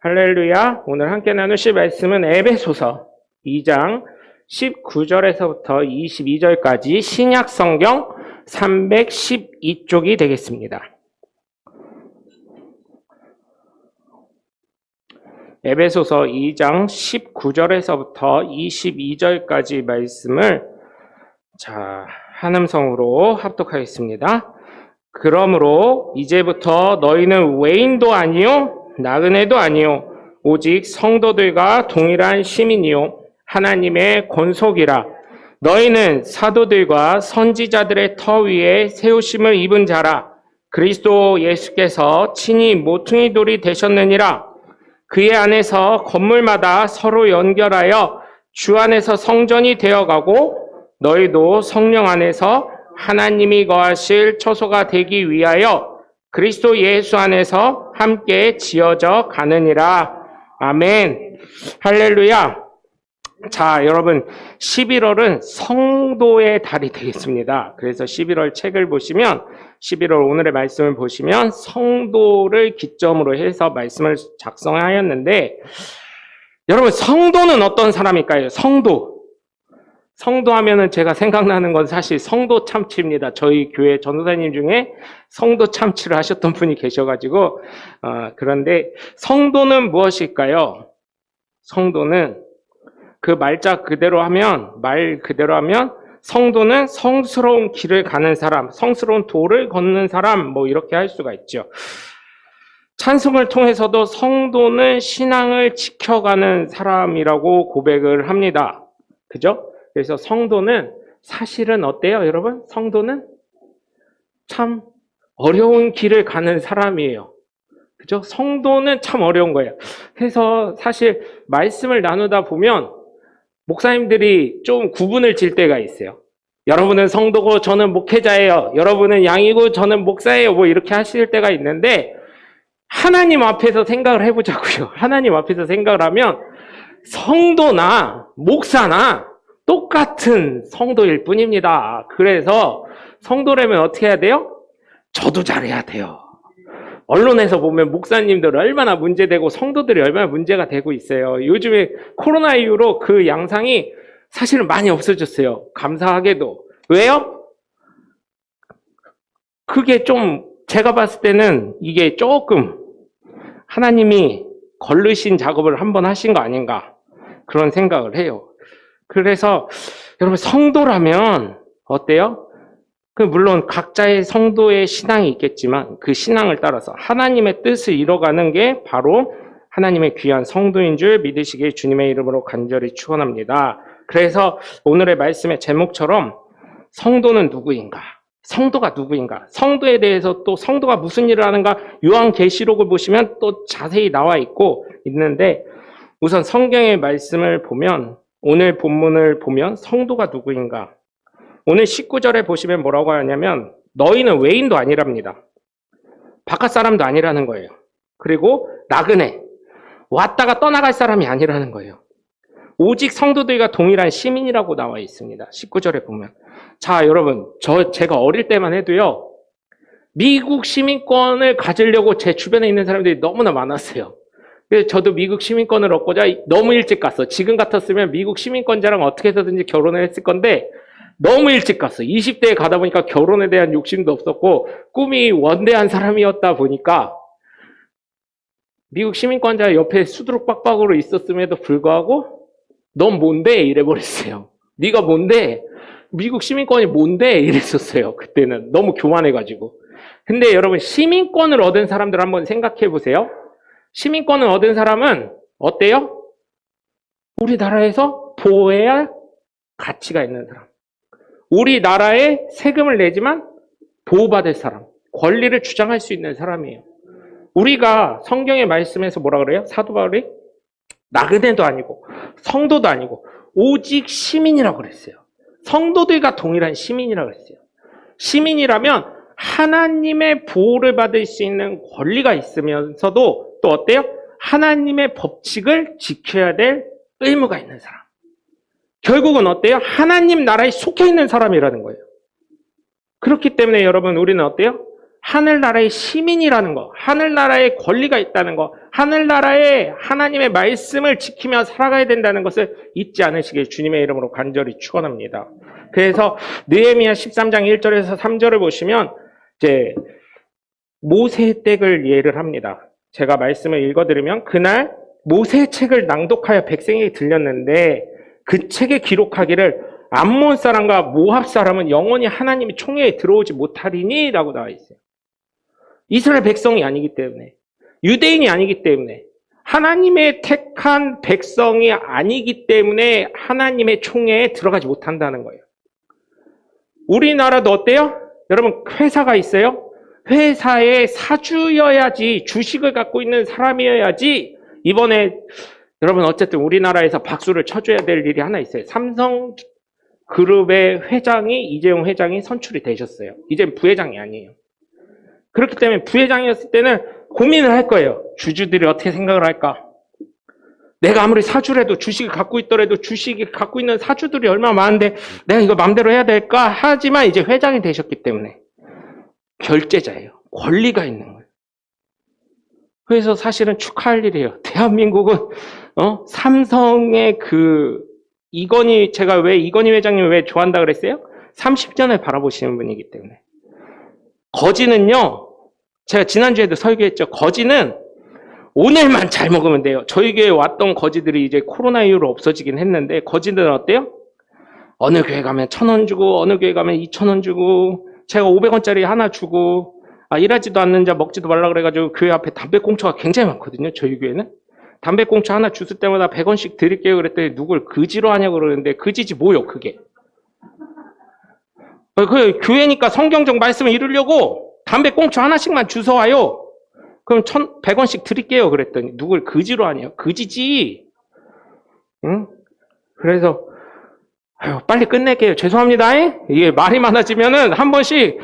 할렐루야. 오늘 함께 나누실 말씀은 에베소서 2장 19절에서부터 22절까지 신약 성경 312쪽이 되겠습니다. 에베소서 2장 19절에서부터 22절까지 말씀을 한음성으로 합독하겠습니다. 그러므로 이제부터 너희는 외인도 아니요 나그네도 아니요 오직 성도들과 동일한 시민이요 하나님의 권속이라. 너희는 사도들과 선지자들의 터 위에 세우심을 입은 자라. 그리스도 예수께서 친히 모퉁이 돌이 되셨느니라. 그의 안에서 건물마다 서로 연결하여 주 안에서 성전이 되어가고 너희도 성령 안에서 하나님이 거하실 처소가 되기 위하여 그리스도 예수 안에서 함께 지어져 가느니라. 아멘. 할렐루야. 자, 여러분 11월은 성도의 달이 되겠습니다. 그래서 11월 책을 보시면 11월 오늘의 말씀을 보시면 성도를 기점으로 해서 말씀을 작성하였는데, 여러분 성도는 어떤 사람일까요? 성도 하면은 제가 생각나는 건 사실 성도 참치입니다. 저희 교회 전도사님 중에 성도 참치를 하셨던 분이 계셔가지고 그런데 성도는 무엇일까요? 성도는 그 말 그대로 하면 성도는 성스러운 길을 가는 사람, 성스러운 도를 걷는 사람, 이렇게 할 수가 있죠. 찬송을 통해서도 성도는 신앙을 지켜가는 사람이라고 고백을 합니다. 그죠? 그래서 성도는 사실은 어때요, 여러분? 성도는 참 어려운 길을 가는 사람이에요. 그죠? 성도는 참 어려운 거예요. 그래서 사실 말씀을 나누다 보면 목사님들이 좀 구분을 질 때가 있어요. 여러분은 성도고 저는 목회자예요. 여러분은 양이고 저는 목사예요. 이렇게 하실 때가 있는데, 하나님 앞에서 생각을 해보자고요. 하나님 앞에서 생각을 하면 성도나 목사나 똑같은 성도일 뿐입니다. 그래서 성도라면 어떻게 해야 돼요? 저도 잘해야 돼요. 언론에서 보면 목사님들 얼마나 문제되고 성도들이 얼마나 문제가 되고 있어요. 요즘에 코로나 이후로 그 양상이 사실은 많이 없어졌어요. 감사하게도. 왜요? 그게 좀 제가 봤을 때는 이게 조금 하나님이 걸르신 작업을 한번 하신 거 아닌가, 그런 생각을 해요. 그래서 여러분 성도라면 어때요? 물론 각자의 성도의 신앙이 있겠지만 그 신앙을 따라서 하나님의 뜻을 이뤄가는 게 바로 하나님의 귀한 성도인 줄 믿으시길 주님의 이름으로 간절히 축원합니다. 그래서 오늘의 말씀의 제목처럼 성도는 누구인가? 성도가 누구인가? 성도에 대해서 또 성도가 무슨 일을 하는가? 요한계시록을 보시면 또 자세히 나와 있는데, 우선 성경의 말씀을 보면, 오늘 본문을 보면 성도가 누구인가? 오늘 19절에 보시면 뭐라고 하냐면 너희는 외인도 아니랍니다. 바깥 사람도 아니라는 거예요. 그리고 나그네, 왔다가 떠나갈 사람이 아니라는 거예요. 오직 성도들과 동일한 시민이라고 나와 있습니다. 19절에 보면. 자, 여러분, 제가 어릴 때만 해도요, 미국 시민권을 가지려고 제 주변에 있는 사람들이 너무나 많았어요. 그래서 저도 미국 시민권을 얻고자 너무 일찍 갔어. 지금 같았으면 미국 시민권자랑 어떻게 해서든지 결혼을 했을 건데 너무 일찍 갔어. 20대에 가다 보니까 결혼에 대한 욕심도 없었고 꿈이 원대한 사람이었다 보니까 미국 시민권자 옆에 수두룩 빡빡으로 있었음에도 불구하고 넌 뭔데? 이래버렸어요. 네가 뭔데? 미국 시민권이 뭔데? 이랬었어요. 그때는 너무 교만해가지고. 근데 여러분 시민권을 얻은 사람들 한번 생각해 보세요. 시민권을 얻은 사람은 어때요? 우리나라에서 보호해야 할 가치가 있는 사람. 우리나라에 세금을 내지만 보호받을 사람, 권리를 주장할 수 있는 사람이에요. 우리가 성경의 말씀에서 뭐라 그래요? 사도 바울이 나그네도 아니고 성도도 아니고 오직 시민이라고 그랬어요. 성도들과 동일한 시민이라고 그랬어요. 시민이라면 하나님의 보호를 받을 수 있는 권리가 있으면서도 또 어때요? 하나님의 법칙을 지켜야 될 의무가 있는 사람. 결국은 어때요? 하나님 나라에 속해 있는 사람이라는 거예요. 그렇기 때문에 여러분 우리는 어때요? 하늘나라의 시민이라는 거, 하늘나라의 권리가 있다는 거, 하늘나라의 하나님의 말씀을 지키며 살아가야 된다는 것을 잊지 않으시길 주님의 이름으로 간절히 축원합니다. 그래서 느헤미야 13장 1절에서 3절을 보시면 이제 모세의 댁을 예를 합니다. 제가 말씀을 읽어드리면 그날 모세의 책을 낭독하여 백성에게 들렸는데 그 책에 기록하기를 암몬 사람과 모압 사람은 영원히 하나님의 총회에 들어오지 못하리니 라고 나와 있어요. 이스라엘 백성이 아니기 때문에, 유대인이 아니기 때문에, 하나님의 택한 백성이 아니기 때문에 하나님의 총회에 들어가지 못한다는 거예요. 우리나라도 어때요? 여러분 회사가 있어요? 회사의 사주여야지, 주식을 갖고 있는 사람이어야지. 이번에 여러분 어쨌든 우리나라에서 박수를 쳐줘야 될 일이 하나 있어요. 삼성그룹의 회장이, 이재용 회장이 선출이 되셨어요. 이제 부회장이 아니에요. 그렇기 때문에 부회장이었을 때는 고민을 할 거예요. 주주들이 어떻게 생각을 할까? 내가 아무리 사주라도, 주식을 갖고 있더라도 주식을 갖고 있는 사주들이 얼마나 많은데 내가 이거 마음대로 해야 될까? 하지만 이제 회장이 되셨기 때문에 결제자예요. 권리가 있는 거예요. 그래서 사실은 축하할 일이에요. 대한민국은 삼성의 이건희, 제가 왜 이건희 회장님 왜 좋아한다 그랬어요? 30년을 바라보시는 분이기 때문에. 거지는요, 제가 지난주에도 설교했죠. 거지는 오늘만 잘 먹으면 돼요. 저희 교회에 왔던 거지들이 이제 코로나 이후로 없어지긴 했는데, 거지들은 어때요? 어느 교회 가면 1,000원 주고, 어느 교회 가면 2,000원 주고, 제가 500원짜리 하나 주고, 일하지도 않는 자 먹지도 말라 그래가지고 교회 앞에 담배꽁초가 굉장히 많거든요. 저희 교회는. 담배꽁초 하나 주실 때마다 100원씩 드릴게요. 그랬더니 누굴 그지로 하냐고 그러는데, 그지지 뭐요, 그게. 그 교회니까 성경적 말씀을 이루려고 담배꽁초 하나씩만 주워와요. 그럼 100원씩 드릴게요. 그랬더니 누굴 그지로 하냐고. 그지지. 응? 그래서 빨리 끝낼게요. 죄송합니다. 이게 말이 많아지면은 한 번씩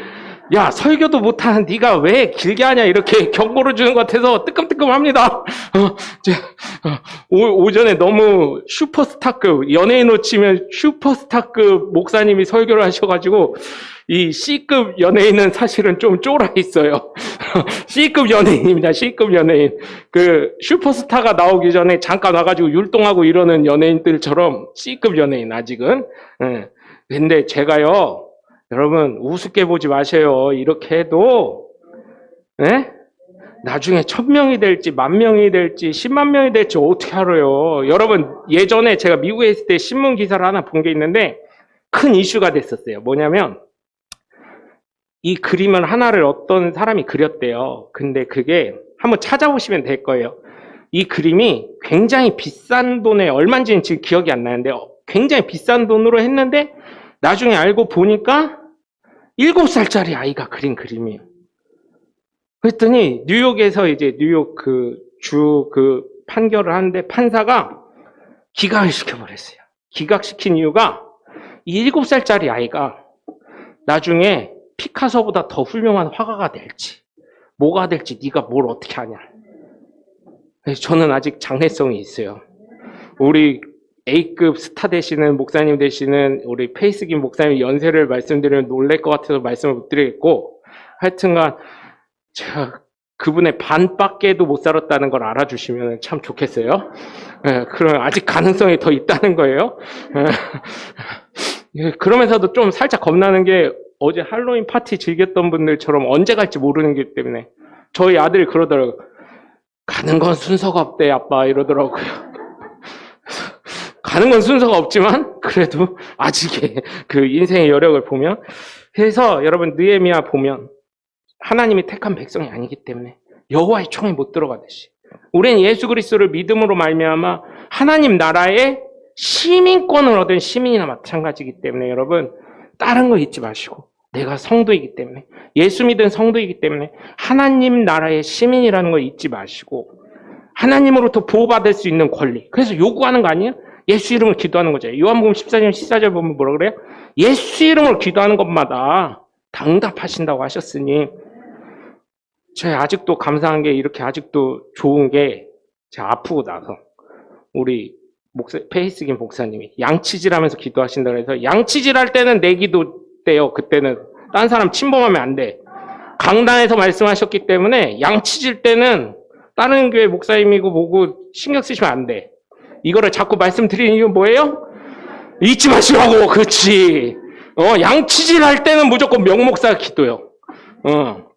야, 설교도 못하는 네가 왜 길게 하냐 이렇게 경고를 주는 것 같아서 뜨끔뜨끔합니다. 오전에 너무 슈퍼스타급, 연예인으로 치면 슈퍼스타급 목사님이 설교를 하셔가지고 이 C급 연예인은 사실은 좀 쫄아 있어요. C급 연예인입니다. C급 연예인. 그 슈퍼스타가 나오기 전에 잠깐 와가지고 율동하고 이러는 연예인들처럼 C급 연예인 아직은. 근데 제가요, 여러분 우습게 보지 마세요. 이렇게 해도 나중에 1,000명이 될지 10,000명이 될지 10만 명이 될지 어떻게 알아요. 여러분 예전에 제가 미국에 있을 때 신문 기사를 하나 본 게 있는데 큰 이슈가 됐었어요. 뭐냐면 이 그림을 하나를 어떤 사람이 그렸대요. 근데 그게 한번 찾아보시면 될 거예요. 이 그림이 굉장히 비싼 돈에, 얼마인지는 지금 기억이 안 나는데 굉장히 비싼 돈으로 했는데 나중에 알고 보니까 7살짜리 아이가 그린 그림이에요. 그랬더니 뉴욕에서 이제 뉴욕 주 판결을 하는데 판사가 기각을 시켜버렸어요. 기각시킨 이유가 이 7살짜리 아이가 나중에 피카소보다 더 훌륭한 화가가 될지 뭐가 될지 네가 뭘 어떻게 하냐. 그래서 저는 아직 장래성이 있어요. 우리 A급 스타 되시는 목사님 되시는 우리 페이스김 목사님 연세를 말씀드리면 놀랄 것 같아서 말씀을 못 드리겠고, 하여튼간 제가 그분의 반밖에도 못 살았다는 걸 알아주시면 참 좋겠어요. 그럼 아직 가능성이 더 있다는 거예요. 그러면서도 좀 살짝 겁나는 게 어제 할로윈 파티 즐겼던 분들처럼 언제 갈지 모르는 게 때문에 저희 아들이 그러더라고요. 가는 건 순서가 없대 아빠 이러더라고요. 가는 건 순서가 없지만 그래도 아직의 그 인생의 여력을 보면, 그래서 여러분 느헤미야 보면 하나님이 택한 백성이 아니기 때문에 여호와의 총에 못 들어가듯이 우리는 예수 그리스도를 믿음으로 말미암아 하나님 나라의 시민권을 얻은 시민이나 마찬가지이기 때문에 여러분 다른 거 잊지 마시고, 내가 성도이기 때문에, 예수 믿은 성도이기 때문에 하나님 나라의 시민이라는 거 잊지 마시고 하나님으로부터 보호받을 수 있는 권리, 그래서 요구하는 거 아니에요? 예수 이름을 기도하는 거죠. 요한복음 14장 14절 보면 뭐라 그래요? 예수 이름을 기도하는 것마다 당답하신다고 하셨으니, 제가 아직도 감사한 게, 이렇게 아직도 좋은 게, 제가 아프고 나서 우리 페이스김 목사님이 양치질하면서 기도하신다고 해서, 양치질할 때는 내 기도 때요. 그때는 딴 사람 침범하면 안 돼. 강단에서 말씀하셨기 때문에 양치질 때는 다른 교회 목사님이고 뭐고 신경 쓰시면 안 돼. 이거를 자꾸 말씀드리는 이유는 뭐예요? 잊지 마시라고. 그렇지. 양치질 할 때는 무조건 명목사 기도요.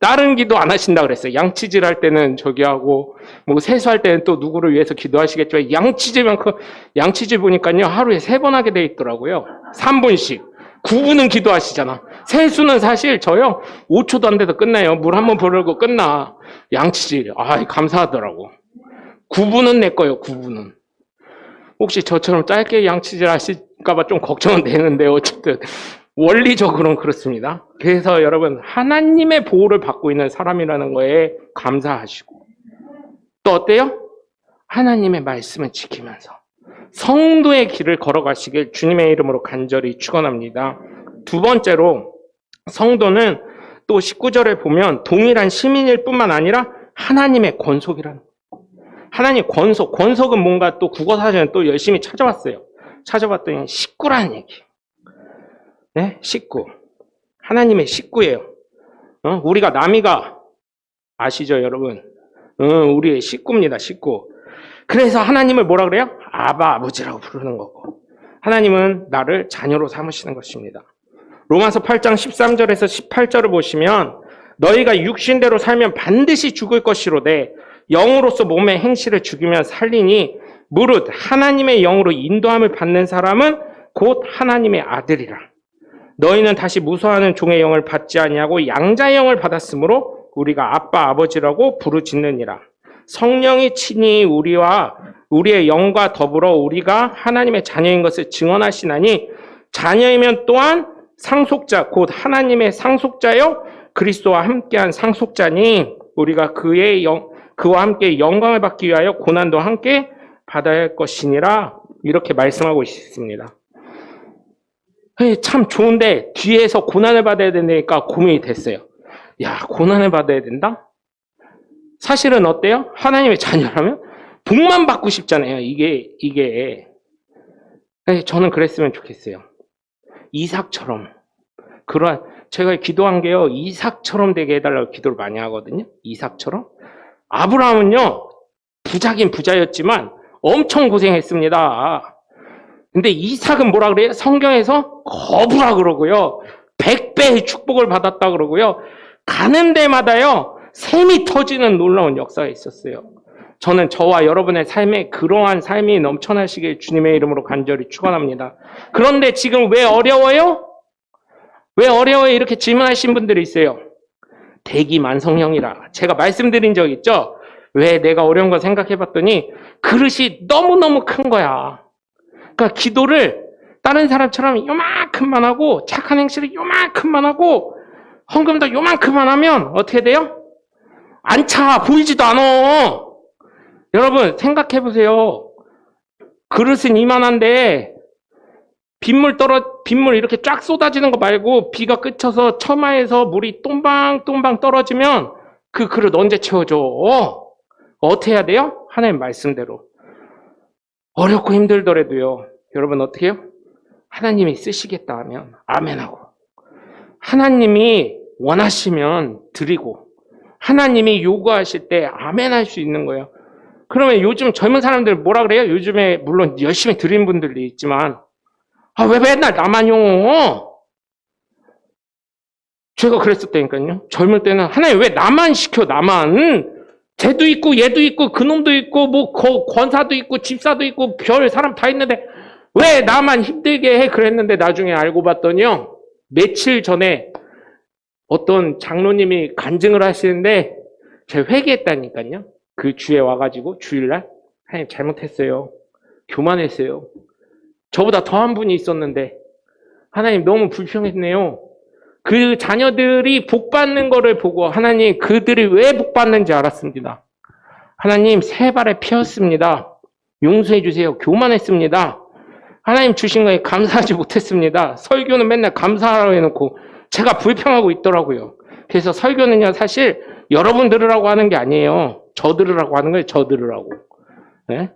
다른 기도 안 하신다 그랬어요. 양치질 할 때는 저기 하고, 뭐 세수할 때는 또 누구를 위해서 기도하시겠죠. 양치질 보니까요, 하루에 3번 하게 돼 있더라고요. 3분씩. 9분은 기도하시잖아. 세수는 사실 저요, 5초도 안 돼도 끝나요. 물 한번 부르고 끝나. 양치질. 감사하더라고. 9분은 내 거예요, 9분은. 혹시 저처럼 짧게 양치질 하실까봐 좀 걱정은 되는데, 어쨌든. 원리적으로는 그렇습니다. 그래서 여러분, 하나님의 보호를 받고 있는 사람이라는 거에 감사하시고, 또 어때요? 하나님의 말씀을 지키면서 성도의 길을 걸어가시길 주님의 이름으로 간절히 축원합니다. 두 번째로, 성도는 또 19절에 보면 동일한 시민일 뿐만 아니라 하나님의 권속이라는 거예요. 하나님 권속은 뭔가 또 국어사전에 또 열심히 찾아봤더니 식구라는 얘기. 네? 식구. 하나님의 식구예요. 우리가 남이가 아시죠, 여러분? 우리의 식구입니다, 식구. 그래서 하나님을 뭐라 그래요? 아버지라고 부르는 거고. 하나님은 나를 자녀로 삼으시는 것입니다. 로마서 8장 13절에서 18절을 보시면 너희가 육신대로 살면 반드시 죽을 것이로되 영으로서 몸의 행실을 죽이면 살리니 무릇 하나님의 영으로 인도함을 받는 사람은 곧 하나님의 아들이라. 너희는 다시 무서워하는 종의 영을 받지 아니하고 양자의 영을 받았으므로 우리가 아빠 아버지라고 부르짖느니라. 성령이 친히 우리의 영과 더불어 우리가 하나님의 자녀인 것을 증언하시나니 자녀이면 또한 상속자 곧 하나님의 상속자요 그리스도와 함께한 상속자니 우리가 그와 함께 영광을 받기 위하여 고난도 함께 받아야 할 것이니라. 이렇게 말씀하고 있습니다. 참 좋은데 뒤에서 고난을 받아야 되니까 고민이 됐어요. 야, 고난을 받아야 된다? 사실은 어때요? 하나님의 자녀라면 복만 받고 싶잖아요. 이게. 저는 그랬으면 좋겠어요. 이삭처럼. 제가 기도한 게요, 이삭처럼 되게 해달라고 기도를 많이 하거든요. 이삭처럼. 아브라함은요, 부자긴 부자였지만 엄청 고생했습니다. 근데 이삭은 뭐라 그래요? 성경에서 거부라 그러고요. 100배의 축복을 받았다 그러고요. 가는 데마다요. 샘이 터지는 놀라운 역사가 있었어요. 저는 저와 여러분의 삶에 그러한 삶이 넘쳐나시길 주님의 이름으로 간절히 축원합니다. 그런데 지금 왜 어려워요? 왜 어려워요? 이렇게 질문하신 분들이 있어요. 대기만성형이라. 제가 말씀드린 적 있죠? 왜 내가 어려운 거 생각해봤더니 그릇이 너무너무 큰 거야. 그러니까 기도를 다른 사람처럼 요만큼만 하고 착한 행실을 요만큼만 하고 헌금도 요만큼만 하면 어떻게 돼요? 안 차. 보이지도 않아. 여러분 생각해보세요. 그릇은 이만한데 빗물 이렇게 쫙 쏟아지는 거 말고 비가 그쳐서 처마에서 물이 똥방똥방 떨어지면 그 그릇 언제 채워줘? 어떻게 해야 돼요? 하나님 말씀대로. 어렵고 힘들더라도요. 여러분 어떻게 해요? 하나님이 쓰시겠다 하면 아멘하고, 하나님이 원하시면 드리고, 하나님이 요구하실 때 아멘할 수 있는 거예요. 그러면 요즘 젊은 사람들 뭐라 그래요? 요즘에 물론 열심히 드린 분들도 있지만 왜 맨날 나만요? 제가 그랬었다니까요. 젊을 때는 하나님 왜 나만 시켜, 나만. 쟤도 있고 얘도 있고 그놈도 있고 뭐 권사도 있고 집사도 있고 별 사람 다 있는데 왜 나만 힘들게 해? 그랬는데 나중에 알고 봤더니요. 며칠 전에 어떤 장로님이 간증을 하시는데 제가 회개했다니까요. 그 주에 와가지고 주일날 하나님 잘못했어요. 교만했어요. 저보다 더한 분이 있었는데 하나님 너무 불평했네요. 그 자녀들이 복 받는 거를 보고 하나님 그들이 왜 복 받는지 알았습니다. 하나님 세 발에 피었습니다. 용서해 주세요. 교만했습니다. 하나님 주신 거에 감사하지 못했습니다. 설교는 맨날 감사하라고 해놓고 제가 불평하고 있더라고요. 그래서 설교는요 사실 여러분 들으라고 하는 게 아니에요. 저 들으라고 하는 거예요. 저 들으라고. 네?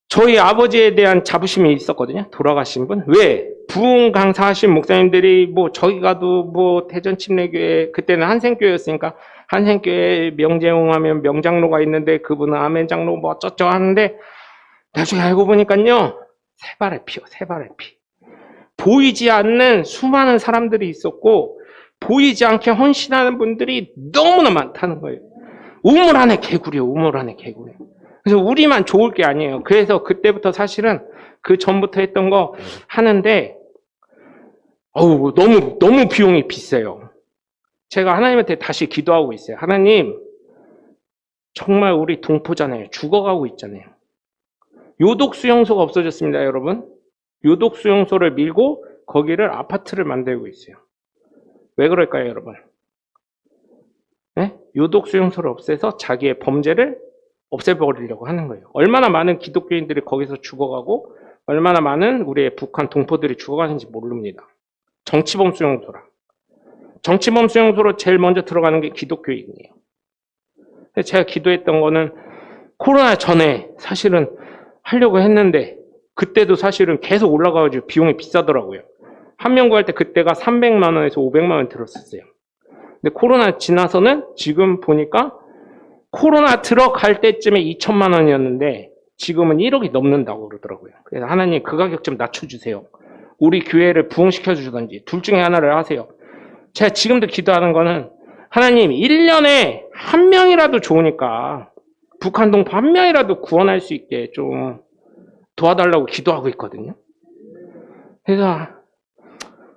저희 아버지에 대한 자부심이 있었거든요. 돌아가신 분. 왜? 부흥 강사하신 목사님들이 뭐 저기 가도 뭐 대전 침례교회, 그때는 한생교회였으니까 한생교회 명재웅 하면 명장로가 있는데 그분은 아멘 장로 뭐 어쩌쩌 하는데 나중에 알고 보니까요. 세발의 피요. 세발의 피. 보이지 않는 수많은 사람들이 있었고 보이지 않게 헌신하는 분들이 너무나 많다는 거예요. 우물 안에 개구리요. 우물 안에 개구리. 그래서 우리만 좋을 게 아니에요. 그래서 그때부터 사실은 그 전부터 했던 거 하는데 너무 비용이 비싸요. 제가 하나님한테 다시 기도하고 있어요. 하나님, 정말 우리 동포잖아요. 죽어가고 있잖아요. 요독수용소가 없어졌습니다, 여러분. 요독수용소를 밀고 거기를 아파트를 만들고 있어요. 왜 그럴까요, 여러분? 네? 요독수용소를 없애서 자기의 범죄를 없애버리려고 하는 거예요. 얼마나 많은 기독교인들이 거기서 죽어가고 얼마나 많은 우리의 북한 동포들이 죽어가는지 모릅니다. 정치범 수용소라. 정치범 수용소로 제일 먼저 들어가는 게 기독교인이에요. 제가 기도했던 거는 코로나 전에 사실은 하려고 했는데 그때도 사실은 계속 올라가가지고 비용이 비싸더라고요. 한 명 구할 때 그때가 300만 원에서 500만 원 들었었어요. 근데 코로나 지나서는 지금 보니까 코로나 들어갈 때쯤에 2천만 원이었는데 지금은 1억이 넘는다고 그러더라고요. 그래서 하나님 그 가격 좀 낮춰주세요. 우리 교회를 부흥시켜 주든지 둘 중에 하나를 하세요. 제가 지금도 기도하는 거는 하나님 1년에 한 명이라도 좋으니까 북한 동포 한 명이라도 구원할 수 있게 좀 도와달라고 기도하고 있거든요. 그래서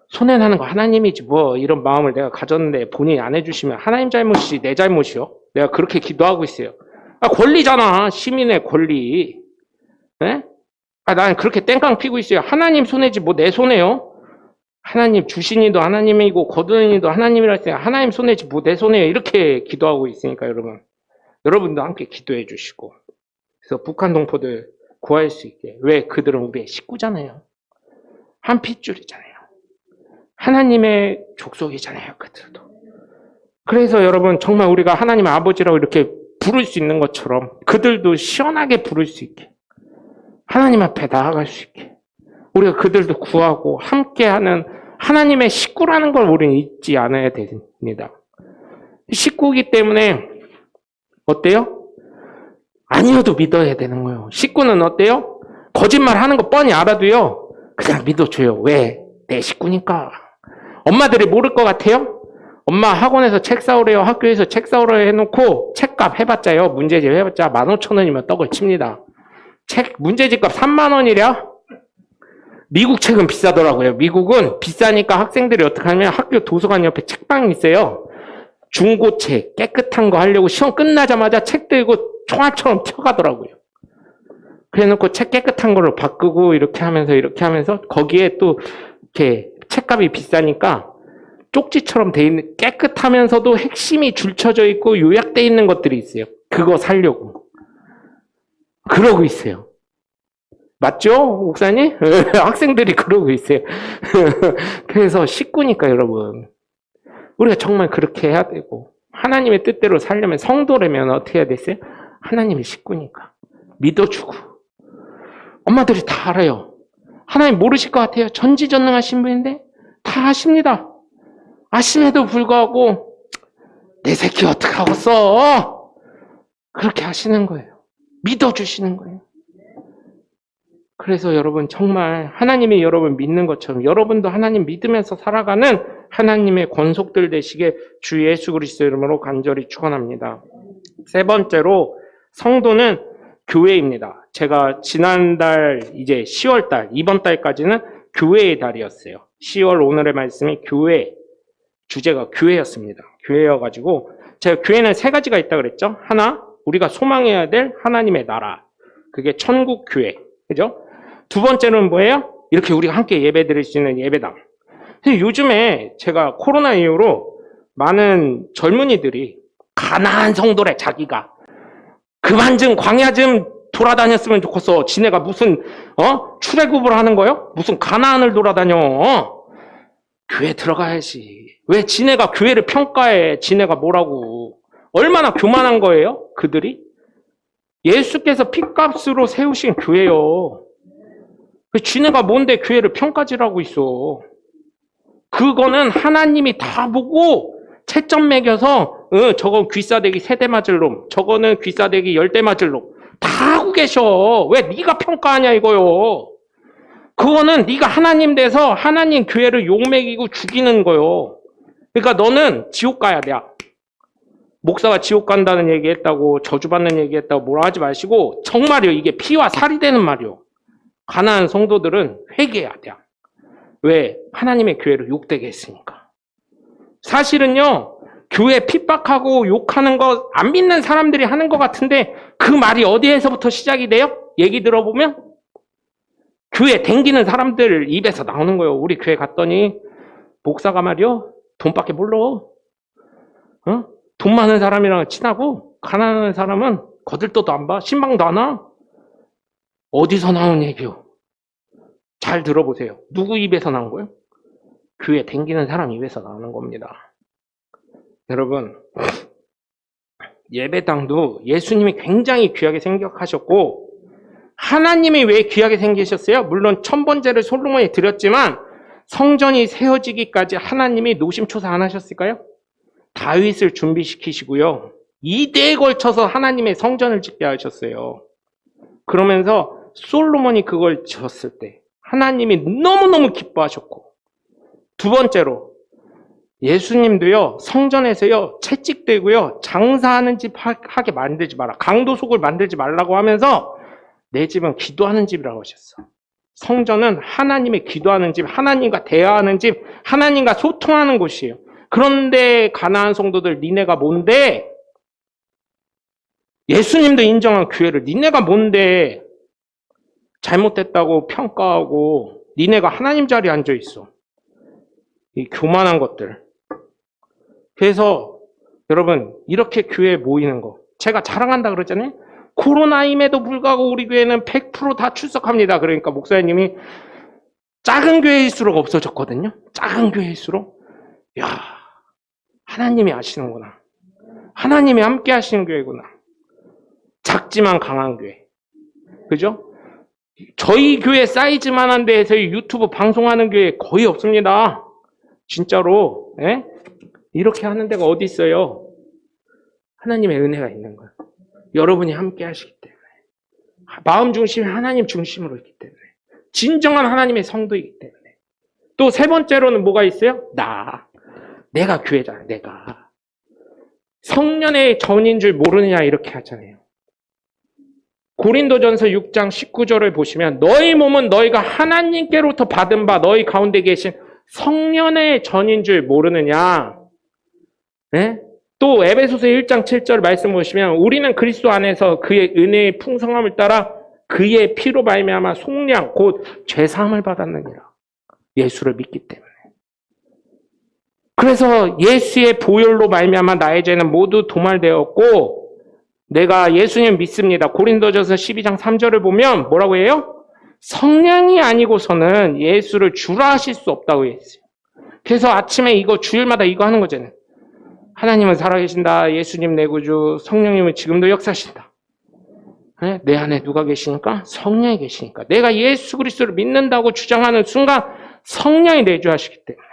손해나는 거 하나님이지 뭐 이런 마음을 내가 가졌는데 본인이 안 해주시면 하나님 잘못이지 내 잘못이요? 내가 그렇게 기도하고 있어요. 권리잖아. 시민의 권리. 네? 나는 그렇게 땡깡 피고 있어요. 하나님 손해지 뭐 내 손해요? 하나님 주신 이도 하나님이고 거두는 이도 하나님이라 했어요. 하나님 손해지 뭐 내 손해요. 이렇게 기도하고 있으니까 여러분. 여러분도 함께 기도해 주시고. 그래서 북한 동포들 구할 수 있게. 왜? 그들은 우리의 식구잖아요. 한 핏줄이잖아요. 하나님의 족속이잖아요. 그들도. 그래서 여러분 정말 우리가 하나님의 아버지라고 이렇게 부를 수 있는 것처럼 그들도 시원하게 부를 수 있게 하나님 앞에 나아갈 수 있게 우리가 그들도 구하고 함께하는 하나님의 식구라는 걸 우리는 잊지 않아야 됩니다. 식구이기 때문에 어때요? 아니어도 믿어야 되는 거예요. 식구는 어때요? 거짓말 하는 거 뻔히 알아도요. 그냥 믿어줘요. 왜? 내 식구니까. 엄마들이 모를 것 같아요? 엄마 학원에서 책 사오래요. 학교에서 책 사오라 해놓고 책값 해봤자요. 문제집 해봤자 15,000원이면 떡을 칩니다. 책 문제집값 3만 원이랴? 미국 책은 비싸더라고요. 미국은 비싸니까 학생들이 어떻게 하냐면 학교 도서관 옆에 책방이 있어요. 중고책 깨끗한 거 하려고 시험 끝나자마자 책 들고 총알처럼 튀어가더라고요. 그래놓고 책 깨끗한 걸로 바꾸고 이렇게 하면서 거기에 또 이렇게 책값이 비싸니까 쪽지처럼 돼 있는 깨끗하면서도 핵심이 줄쳐져 있고 요약돼 있는 것들이 있어요. 그거 사려고 그러고 있어요. 맞죠, 목사님? 학생들이 그러고 있어요. 그래서 식구니까 여러분 우리가 정말 그렇게 해야 되고 하나님의 뜻대로 살려면 성도라면 어떻게 해야 됐어요? 하나님의 식구니까 믿어주고 엄마들이 다 알아요. 하나님 모르실 것 같아요. 전지전능하신 분인데 다 아십니다. 아심에도 불구하고 내 새끼 어떡하겠어? 그렇게 하시는 거예요. 믿어주시는 거예요. 그래서 여러분 정말 하나님이 여러분 믿는 것처럼 여러분도 하나님 믿으면서 살아가는 하나님의 권속들 되시게 주 예수 그리스도 이름으로 간절히 축원합니다. 세 번째로 성도는 교회입니다. 제가 지난달 이제 10월달 이번 달까지는 교회의 달이었어요. 10월 오늘의 말씀이 교회 주제가 교회였습니다. 교회여가지고 제가 교회는 세 가지가 있다고 그랬죠. 하나, 우리가 소망해야 될 하나님의 나라. 그게 천국 교회. 그죠? 두 번째는 뭐예요? 이렇게 우리가 함께 예배 드릴 수 있는 예배당. 근데 요즘에 제가 코로나 이후로 많은 젊은이들이 가난한 성도래 자기가. 그만 좀 광야 좀 돌아다녔으면 좋겠어. 지네가 무슨 출애굽을 하는 거요? 무슨 가나안을 돌아다녀. 교회 들어가야지. 왜 지네가 교회를 평가해? 지네가 뭐라고. 얼마나 교만한 거예요? 그들이? 예수께서 핏값으로 세우신 교회요. 지네가 뭔데 교회를 평가질하고 있어. 그거는 하나님이 다 보고 채점 매겨서 저건 귀싸대기 3대 맞을 놈, 저거는 귀싸대기 10대 맞을 놈 다 하고 계셔. 왜 네가 평가하냐 이거요. 그거는 네가 하나님 돼서 하나님 교회를 욕먹이고 죽이는 거요. 그러니까 너는 지옥 가야 돼. 목사가 지옥 간다는 얘기했다고 저주받는 얘기했다고 뭐라 하지 마시고 정말이요. 이게 피와 살이 되는 말이요. 가난한 성도들은 회개해야 돼. 왜? 하나님의 교회를 욕되게 했으니까. 사실은요. 교회 핍박하고 욕하는 거 안 믿는 사람들이 하는 것 같은데 그 말이 어디에서부터 시작이 돼요? 얘기 들어보면 교회 댕기는 사람들 입에서 나오는 거예요. 우리 교회 갔더니 목사가 말이요. 돈밖에 몰라. 돈 많은 사람이랑 친하고 가난한 사람은 거들떠도 안 봐. 신방도 안 와. 어디서 나온 얘기요? 잘 들어보세요. 누구 입에서 나온 거예요? 교회 댕기는 사람 입에서 나오는 겁니다. 여러분, 예배당도 예수님이 굉장히 귀하게 생각하셨고 하나님이 왜 귀하게 생기셨어요? 물론 1000번째를 솔로몬이 드렸지만 성전이 세워지기까지 하나님이 노심초사 안 하셨을까요? 다윗을 준비시키시고요. 2대에 걸쳐서 하나님의 성전을 짓게 하셨어요. 그러면서 솔로몬이 그걸 지었을 때 하나님이 너무너무 기뻐하셨고 두 번째로 예수님도요. 성전에서요. 채찍대고요. 장사하는 집 하게 만들지 마라. 강도속을 만들지 말라고 하면서 내 집은 기도하는 집이라고 하셨어. 성전은 하나님의 기도하는 집, 하나님과 대화하는 집, 하나님과 소통하는 곳이에요. 그런데 가나안 성도들 니네가 뭔데? 예수님도 인정한 교회를 니네가 뭔데? 잘못됐다고 평가하고 니네가 하나님 자리에 앉아 있어. 이 교만한 것들. 그래서 여러분 이렇게 교회에 모이는 거 제가 자랑한다 그랬잖아요. 코로나임에도 불구하고 우리 교회는 100% 다 출석합니다. 그러니까 목사님이 작은 교회일수록 없어졌거든요. 작은 교회일수록 야 하나님이 아시는구나. 하나님이 함께 하시는 교회구나. 작지만 강한 교회. 그죠? 저희 교회 사이즈만한 데에서 유튜브 방송하는 교회 거의 없습니다. 진짜로. 예? 이렇게 하는 데가 어디 있어요? 하나님의 은혜가 있는 거예요. 여러분이 함께 하시기 때문에. 마음 중심이 하나님 중심으로 있기 때문에. 진정한 하나님의 성도이기 때문에. 또 세 번째로는 뭐가 있어요? 내가 교회잖아. 내가. 성년의 전인 줄 모르느냐 이렇게 하잖아요. 고린도전서 6장 19절을 보시면 너희 몸은 너희가 하나님께로부터 받은 바 너희 가운데 계신 성년의 전인 줄 모르느냐. 네? 또 에베소서 1장 7절 말씀 보시면 우리는 그리스도 안에서 그의 은혜의 풍성함을 따라 그의 피로 말미암아 속량 곧 죄사함을 받았느니라. 예수를 믿기 때문에. 그래서 예수의 보혈로 말미암아 나의 죄는 모두 도말되었고 내가 예수님 믿습니다. 고린도전서 12장 3절을 보면 뭐라고 해요? 성령이 아니고서는 예수를 주라 하실 수 없다고 했어요. 그래서 아침에 이거 주일마다 이거 하는 거잖아요. 하나님은 살아계신다. 예수님 내 구주. 성령님은 지금도 역사하신다. 네? 내 안에 누가 계시니까? 성령이 계시니까. 내가 예수 그리스도를 믿는다고 주장하는 순간 성령이 내주하시기 때문에.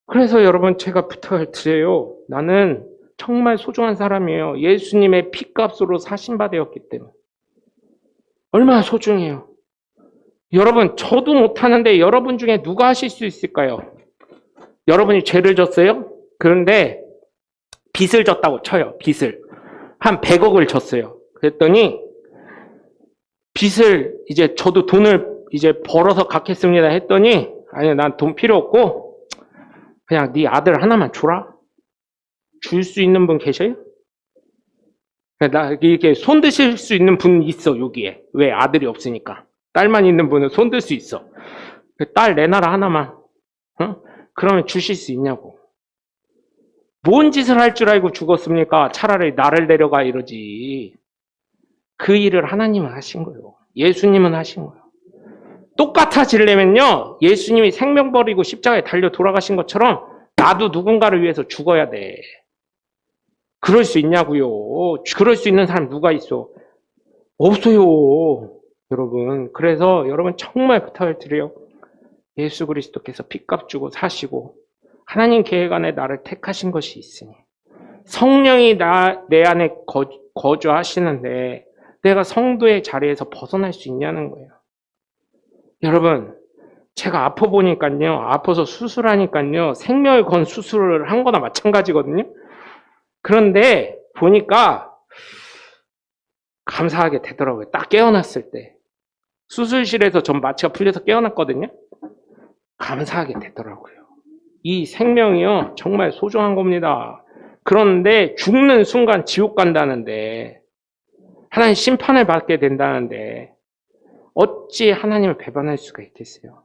그래서 여러분 제가 부탁을 드려요. 나는 정말 소중한 사람이에요. 예수님의 피값으로 사신 바 되었기 때문에. 얼마나 소중해요. 여러분 저도 못하는데 여러분 중에 누가 하실 수 있을까요? 여러분이 죄를 졌어요? 그런데 빚을 졌다고 쳐요. 빚을. 한 100억을 졌어요. 그랬더니 빚을 이제 저도 돈을 이제 벌어서 갚겠습니다 했더니 아니 난 돈 필요 없고 그냥 네 아들 하나만 줘라. 줄 수 있는 분 계셔요? 나 이렇게 손 드실 수 있는 분 있어 여기에. 왜? 아들이 없으니까. 딸만 있는 분은 손 들 수 있어. 딸 내놔라 하나만. 그러면 주실 수 있냐고. 뭔 짓을 할 줄 알고 죽었습니까? 차라리 나를 데려가 이러지. 그 일을 하나님은 하신 거예요. 예수님은 하신 거예요. 똑같아지려면요. 예수님이 생명 버리고 십자가에 달려 돌아가신 것처럼 나도 누군가를 위해서 죽어야 돼. 그럴 수 있냐고요. 그럴 수 있는 사람 누가 있어? 없어요. 여러분. 그래서 여러분 정말 부탁을 드려요. 예수 그리스도께서 핏값 주고 사시고 하나님 계획 안에 나를 택하신 것이 있으니 성령이 내 안에 거주하시는데 내가 성도의 자리에서 벗어날 수 있냐는 거예요. 여러분, 제가 아파 보니까요, 아파서 수술하니까요, 생명을 건 수술을 한 거나 마찬가지거든요. 그런데 보니까 감사하게 되더라고요. 딱 깨어났을 때. 수술실에서 전 마취가 풀려서 깨어났거든요. 감사하게 되더라고요. 이 생명이요, 정말 소중한 겁니다. 그런데 죽는 순간 지옥 간다는데, 하나님 심판을 받게 된다는데, 어찌 하나님을 배반할 수가 있겠어요?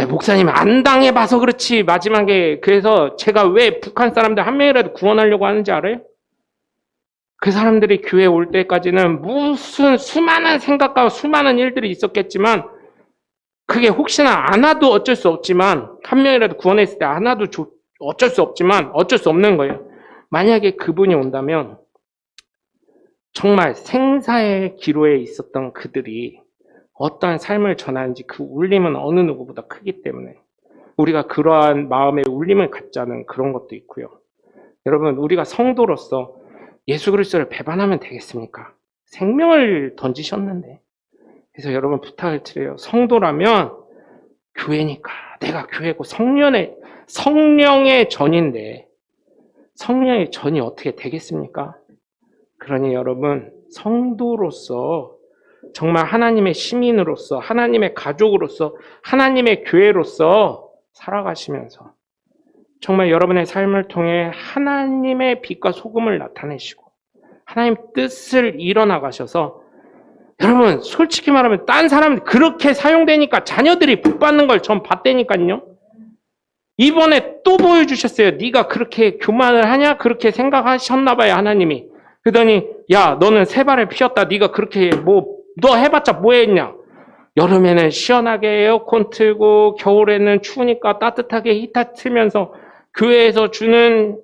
목사님 안 당해봐서 그렇지. 마지막에 그래서 제가 왜 북한 사람들 한 명이라도 구원하려고 하는지 알아요? 그 사람들이 교회에 올 때까지는 무슨 수많은 생각과 수많은 일들이 있었겠지만 그게 혹시나 안 와도 어쩔 수 없지만 한 명이라도 구원했을 때 안 와도 어쩔 수 없지만 어쩔 수 없는 거예요. 만약에 그분이 온다면 정말 생사의 기로에 있었던 그들이 어떠한 삶을 전하는지 그 울림은 어느 누구보다 크기 때문에 우리가 그러한 마음의 울림을 갖자는 그런 것도 있고요. 여러분, 우리가 성도로서 예수 그리스도를 배반하면 되겠습니까? 생명을 던지셨는데. 그래서 여러분 부탁을 드려요. 성도라면 교회니까 내가 교회고 성령의 전인데 성령의 전이 어떻게 되겠습니까? 그러니 여러분 성도로서 정말 하나님의 시민으로서 하나님의 가족으로서 하나님의 교회로서 살아가시면서 정말 여러분의 삶을 통해 하나님의 빛과 소금을 나타내시고 하나님 뜻을 이뤄나가셔서 여러분 솔직히 말하면 딴 사람 그렇게 사용되니까 자녀들이 복 받는 걸 전 봤다니까요. 이번에 또 보여주셨어요. 네가 그렇게 교만을 하냐? 그렇게 생각하셨나 봐요. 하나님이. 그러더니 야 너는 새 발을 피웠다. 네가 그렇게 너 해봤자 뭐 했냐? 여름에는 시원하게 에어컨 틀고 겨울에는 추우니까 따뜻하게 히터 틀면서 교회에서 주는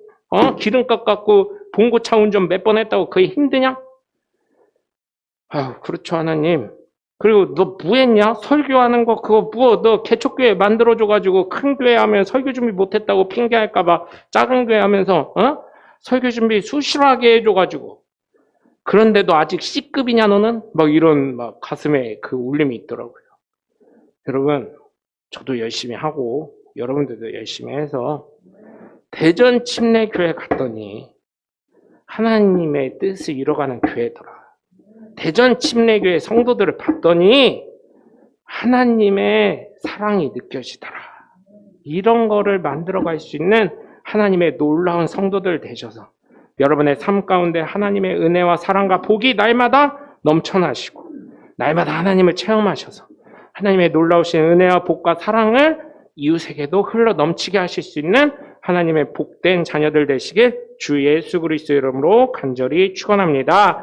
기름값 갖고 봉고차 운전 몇 번 했다고 그게 힘드냐? 아유 그렇죠 하나님. 그리고 너 뭐 했냐? 설교하는 거 그거 너 개척교회 만들어줘가지고 큰 교회 하면 설교 준비 못했다고 핑계할까봐 작은 교회 하면서 설교 준비 수시하게 해줘가지고 그런데도 아직 C급이냐 너는? 막 이런 막 가슴에 그 울림이 있더라고요. 여러분 저도 열심히 하고 여러분들도 열심히 해서 대전 침례교회 갔더니 하나님의 뜻을 이뤄가는 교회더라. 대전 침례교회 성도들을 봤더니 하나님의 사랑이 느껴지더라. 이런 거를 만들어갈 수 있는 하나님의 놀라운 성도들 되셔서 여러분의 삶 가운데 하나님의 은혜와 사랑과 복이 날마다 넘쳐나시고 날마다 하나님을 체험하셔서 하나님의 놀라우신 은혜와 복과 사랑을 이웃에게도 흘러 넘치게 하실 수 있는 하나님의 복된 자녀들 되시길 주 예수 그리스도 이름으로 간절히 축원합니다.